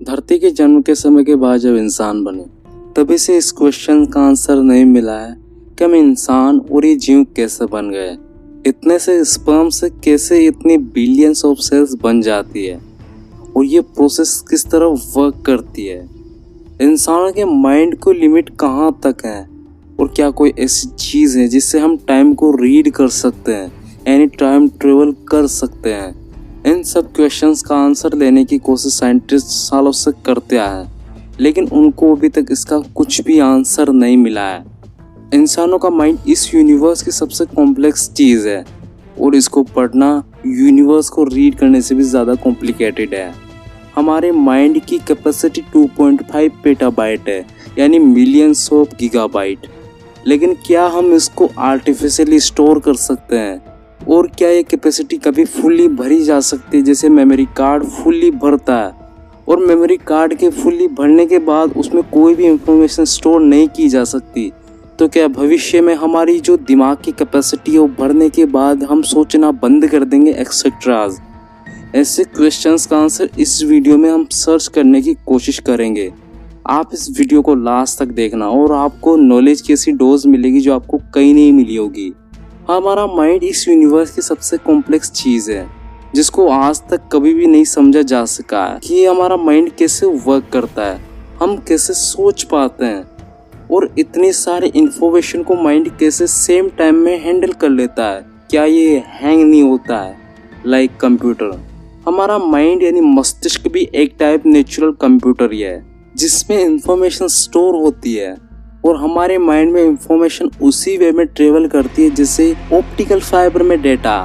धरती के जन्म के समय के बाद जब इंसान बने तभी से इस क्वेश्चन का आंसर नहीं मिला है कि हम इंसान और ये जीव कैसे बन गए। इतने से स्पर्म से कैसे इतनी बिलियंस ऑफ सेल्स बन जाती है और ये प्रोसेस किस तरह वर्क करती है। इंसानों के माइंड को लिमिट कहाँ तक है और क्या कोई ऐसी चीज़ है जिससे हम टाइम को रीड कर सकते हैं, यानी टाइम ट्रेवल कर सकते हैं। इन सब क्वेश्चंस का आंसर देने की कोशिश साइंटिस्ट सालों से करते आए हैं, लेकिन उनको अभी तक इसका कुछ भी आंसर नहीं मिला है। इंसानों का माइंड इस यूनिवर्स की सबसे कॉम्प्लेक्स चीज़ है और इसको पढ़ना यूनिवर्स को रीड करने से भी ज़्यादा कॉम्प्लिकेटेड है। हमारे माइंड की कैपेसिटी 2.5 पेटाबाइट है, यानी मिलियंस ऑफ गीगाबाइट। लेकिन क्या हम इसको आर्टिफिशियली स्टोर कर सकते हैं और क्या ये कैपेसिटी कभी फुल्ली भरी जा सकती है, जैसे मेमोरी कार्ड फुल्ली भरता है और मेमोरी कार्ड के फुल्ली भरने के बाद उसमें कोई भी इंफॉर्मेशन स्टोर नहीं की जा सकती। तो क्या भविष्य में हमारी जो दिमाग की कैपेसिटी है वो भरने के बाद हम सोचना बंद कर देंगे एक्सेट्राज। ऐसे क्वेश्चंस का आंसर इस वीडियो में हम सर्च करने की कोशिश करेंगे। आप इस वीडियो को लास्ट तक देखना और आपको नॉलेज की ऐसी डोज मिलेगी जो आपको कहीं नहीं मिली होगी। हमारा माइंड इस यूनिवर्स की सबसे कॉम्प्लेक्स चीज़ है जिसको आज तक कभी भी नहीं समझा जा सका है कि हमारा माइंड कैसे वर्क करता है, हम कैसे सोच पाते हैं और इतनी सारी इंफॉर्मेशन को माइंड कैसे सेम टाइम में हैंडल कर लेता है। क्या ये हैंग नहीं होता है लाइक कंप्यूटर। हमारा माइंड यानी मस्तिष्क भी एक टाइप नेचुरल कंप्यूटर ही है जिसमें इंफॉर्मेशन स्टोर होती है और हमारे माइंड में इंफॉर्मेशन उसी वे में ट्रेवल करती है जैसे ऑप्टिकल फाइबर में डेटा।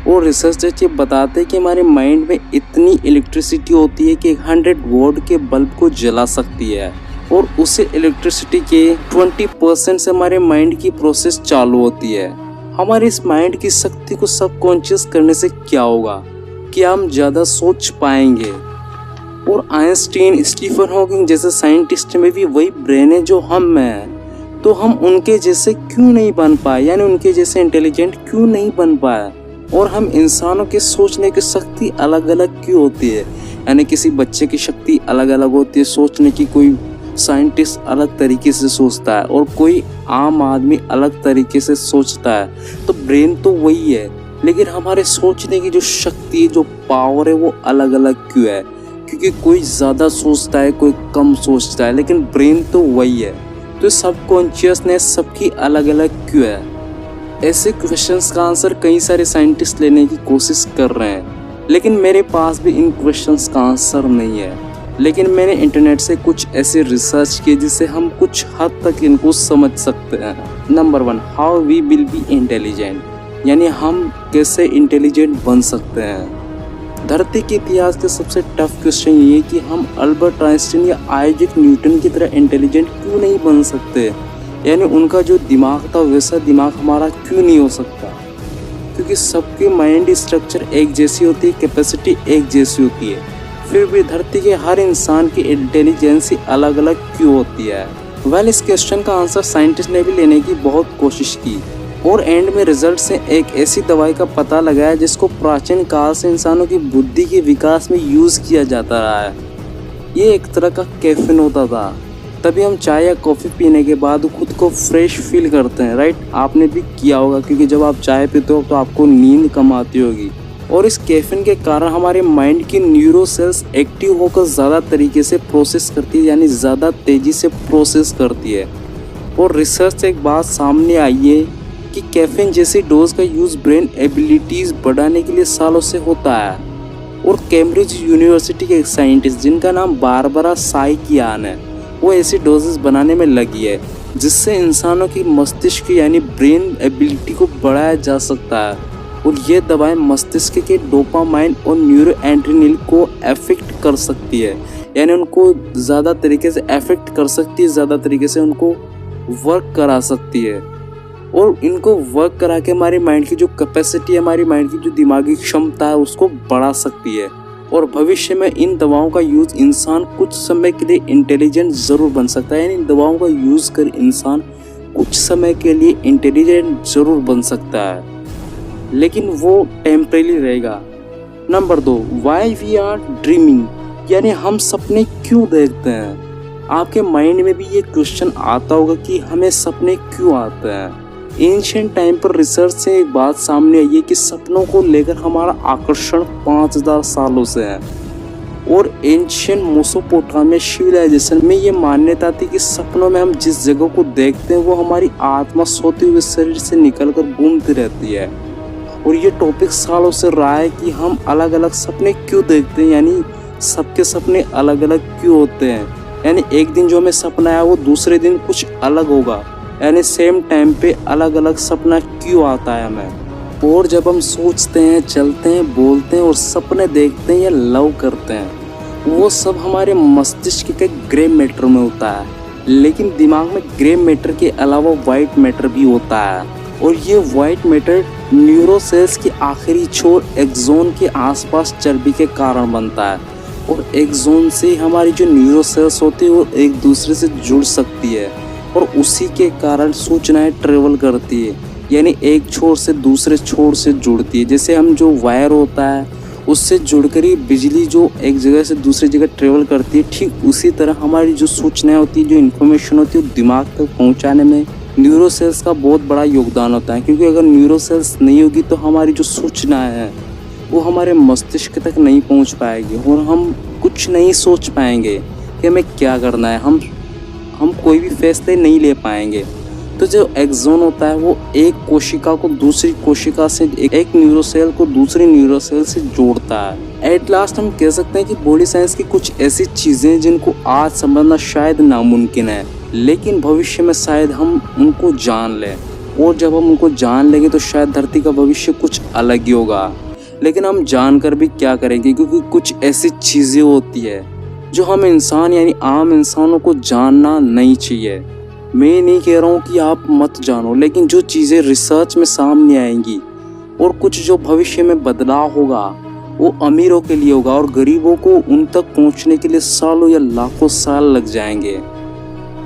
और रिसर्चर्स ये बताते हैं कि हमारे माइंड में इतनी इलेक्ट्रिसिटी होती है कि 100 वोल्ट के बल्ब को जला सकती है और उसे इलेक्ट्रिसिटी के 20% से हमारे माइंड की प्रोसेस चालू होती है। हमारे इस माइंड की शक्ति को सबकॉन्शियस करने से क्या होगा कि हम ज़्यादा सोच पाएंगे। और आइंस्टीन, स्टीफन हॉकिंग जैसे साइंटिस्ट में भी वही ब्रेन है जो हम में है, तो हम उनके जैसे क्यों नहीं बन पाए, यानी उनके जैसे इंटेलिजेंट क्यों नहीं बन पाए। और हम इंसानों के सोचने की शक्ति अलग अलग क्यों होती है, यानी किसी बच्चे की शक्ति अलग अलग होती है सोचने की। कोई साइंटिस्ट अलग तरीके से सोचता है और कोई आम आदमी अलग तरीके से सोचता है। तो ब्रेन तो वही है, लेकिन हमारे सोचने की जो शक्ति है, जो पावर है, वो अलग अलग क्यों है? क्योंकि कोई ज़्यादा सोचता है, कोई कम सोचता है, लेकिन ब्रेन तो वही है। तो सबकॉन्शियसनेस सबकी अलग अलग क्यों है? ऐसे क्वेश्चंस का आंसर कई सारे साइंटिस्ट लेने की कोशिश कर रहे हैं, लेकिन मेरे पास भी इन क्वेश्चंस का आंसर नहीं है। लेकिन मैंने इंटरनेट से कुछ ऐसे रिसर्च किए जिससे हम कुछ हद तक इनको समझ सकते हैं। Number 1, how we will be intelligent, यानी हम कैसे इंटेलिजेंट बन सकते हैं। धरती के इतिहास के सबसे टफ क्वेश्चन ये है कि हम अल्बर्ट आइंस्टीन या आइजैक न्यूटन की तरह इंटेलिजेंट क्यों नहीं बन सकते, यानी उनका जो दिमाग था वैसा दिमाग हमारा क्यों नहीं हो सकता। क्योंकि सबकी माइंड स्ट्रक्चर एक जैसी होती है, कैपेसिटी एक जैसी होती है, फिर भी धरती के हर इंसान की इंटेलिजेंस अलग अलग क्यों होती है। वेल, इस क्वेश्चन का आंसर साइंटिस्ट ने भी लेने की बहुत कोशिश की और एंड में रिजल्ट से एक ऐसी दवाई का पता लगाया जिसको प्राचीन काल से इंसानों की बुद्धि के विकास में यूज़ किया जाता रहा है। ये एक तरह का कैफीन होता था, तभी हम चाय या कॉफ़ी पीने के बाद खुद को फ्रेश फील करते हैं, राइट? आपने भी किया होगा, क्योंकि जब आप चाय पीते हो तो आपको नींद कम आती होगी और इस कैफीन के कारण हमारे माइंड की न्यूरो सेल्स एक्टिव होकर ज़्यादा तरीके से प्रोसेस करती है, यानी ज़्यादा तेज़ी से प्रोसेस करती है। और रिसर्च से एक बात सामने आई है कि कैफीन जैसी डोज का यूज़ ब्रेन एबिलिटीज़ बढ़ाने के लिए सालों से होता है। और कैम्ब्रिज यूनिवर्सिटी के एक साइंटिस्ट जिनका नाम बारबरा साइकियान है, वो ऐसी डोजेस बनाने में लगी है जिससे इंसानों की मस्तिष्क यानी ब्रेन एबिलिटी को बढ़ाया जा सकता है। और ये दवाएं मस्तिष्क के डोपामाइन और न्यूरोएड्रेनलिन को अफेक्ट कर सकती है, यानी उनको ज़्यादा तरीके से अफेक्ट कर सकती है, ज़्यादा तरीके से उनको वर्क करा सकती है। और इनको वर्क करा के हमारी माइंड की जो कैपेसिटी है, हमारी माइंड की जो दिमागी क्षमता है, उसको बढ़ा सकती है। और भविष्य में इन दवाओं का यूज़ इंसान कुछ समय के लिए इंटेलिजेंट ज़रूर बन सकता है, यानी इन दवाओं का यूज़ कर इंसान कुछ समय के लिए इंटेलिजेंट ज़रूर बन सकता है, लेकिन वो टेम्परेरी रहेगा। Number 2, why we are dreaming, यानी हम सपने क्यों देखते हैं? आपके माइंड में भी ये क्वेश्चन आता होगा कि हमें सपने क्यों आते हैं। एंशिएंट टाइम पर रिसर्च से एक बात सामने आई है कि सपनों को लेकर हमारा आकर्षण 5000 सालों से है। और एंशिएंट मेसोपोटामिया सिविलाइजेशन में ये मान्यता थी कि सपनों में हम जिस जगह को देखते हैं वो हमारी आत्मा सोते हुए शरीर से निकलकर घूमती रहती है। और ये टॉपिक सालों से रहा है कि हम अलग अलग सपने क्यों देखते हैं, यानी सबके सपने अलग अलग क्यों होते हैं। यानी एक दिन जो हमें सपना आया वो दूसरे दिन कुछ अलग होगा, यानी सेम टाइम पे अलग अलग सपना क्यों आता है हमें। और जब हम सोचते हैं, चलते हैं, बोलते हैं और सपने देखते हैं या लव करते हैं, वो सब हमारे मस्तिष्क के ग्रे मैटर में होता है। लेकिन दिमाग में ग्रे मैटर के अलावा वाइट मैटर भी होता है। और ये वाइट मैटर न्यूरोसेल्स की आखिरी छोर एक्सोन के आसपास चर्बी के कारण बनता है। और एक्सोन से हमारी जो न्यूरोसेल्स होती है वो एक दूसरे से जुड़ सकती है और उसी के कारण सूचनाएं ट्रेवल करती है, यानी एक छोर से दूसरे छोर से जुड़ती है। जैसे हम जो वायर होता है उससे जुड़कर ही बिजली जो एक जगह से दूसरी जगह ट्रेवल करती है, ठीक उसी तरह हमारी जो सूचनाएं होती है, जो इन्फॉर्मेशन होती है, दिमाग तक पहुंचाने में न्यूरोसेल्स का बहुत बड़ा योगदान होता है। क्योंकि अगर न्यूरोसेल्स नहीं होगी तो हमारी जो सूचनाएं हैं वो हमारे मस्तिष्क तक नहीं पहुंच पाएगी और हम कुछ नहीं सोच पाएंगे कि हमें क्या करना है। हम कोई भी फैसले नहीं ले पाएंगे। तो जो एक्सोन होता है वो एक कोशिका को दूसरी कोशिका से, एक न्यूरोसेल को दूसरी न्यूरोसेल से जोड़ता है। एट लास्ट हम कह सकते हैं कि बॉडी साइंस की कुछ ऐसी चीज़ें जिनको आज समझना शायद नामुमकिन है, लेकिन भविष्य में शायद हम उनको जान लें। और जब हम उनको जान लेंगे तो शायद धरती का भविष्य कुछ अलग ही होगा। लेकिन हम जानकर भी क्या करेंगे, क्योंकि कुछ ऐसी चीज़ें होती है जो हम इंसान यानी आम इंसानों को जानना नहीं चाहिए। मैं नहीं कह रहा हूँ कि आप मत जानो, लेकिन जो चीज़ें रिसर्च में सामने आएंगी और कुछ जो भविष्य में बदलाव होगा वो अमीरों के लिए होगा और गरीबों को उन तक पहुँचने के लिए सालों या लाखों साल लग जाएंगे।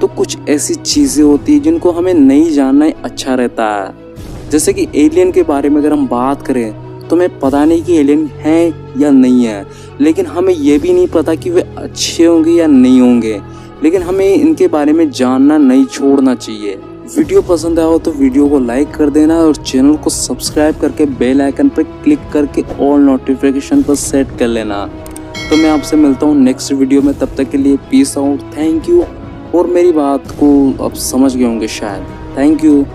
तो कुछ ऐसी चीज़ें होती हैं जिनको हमें नहीं जानना ही अच्छा रहता है। जैसे कि एलियन के बारे में अगर हम बात करें तो हमें पता नहीं कि एलियन हैं या नहीं है, लेकिन हमें ये भी नहीं पता कि वे अच्छे होंगे या नहीं होंगे। लेकिन हमें इनके बारे में जानना नहीं छोड़ना चाहिए। वीडियो पसंद आया हो तो वीडियो को लाइक कर देना और चैनल को सब्सक्राइब करके बेल आइकन पर क्लिक करके ऑल नोटिफिकेशन पर सेट कर लेना। तो मैं आपसे मिलता हूँ नेक्स्ट वीडियो में, तब तक के लिए पीस आउट, थैंक यू। और मेरी बात को अब समझ गए होंगे शायद। Thank you.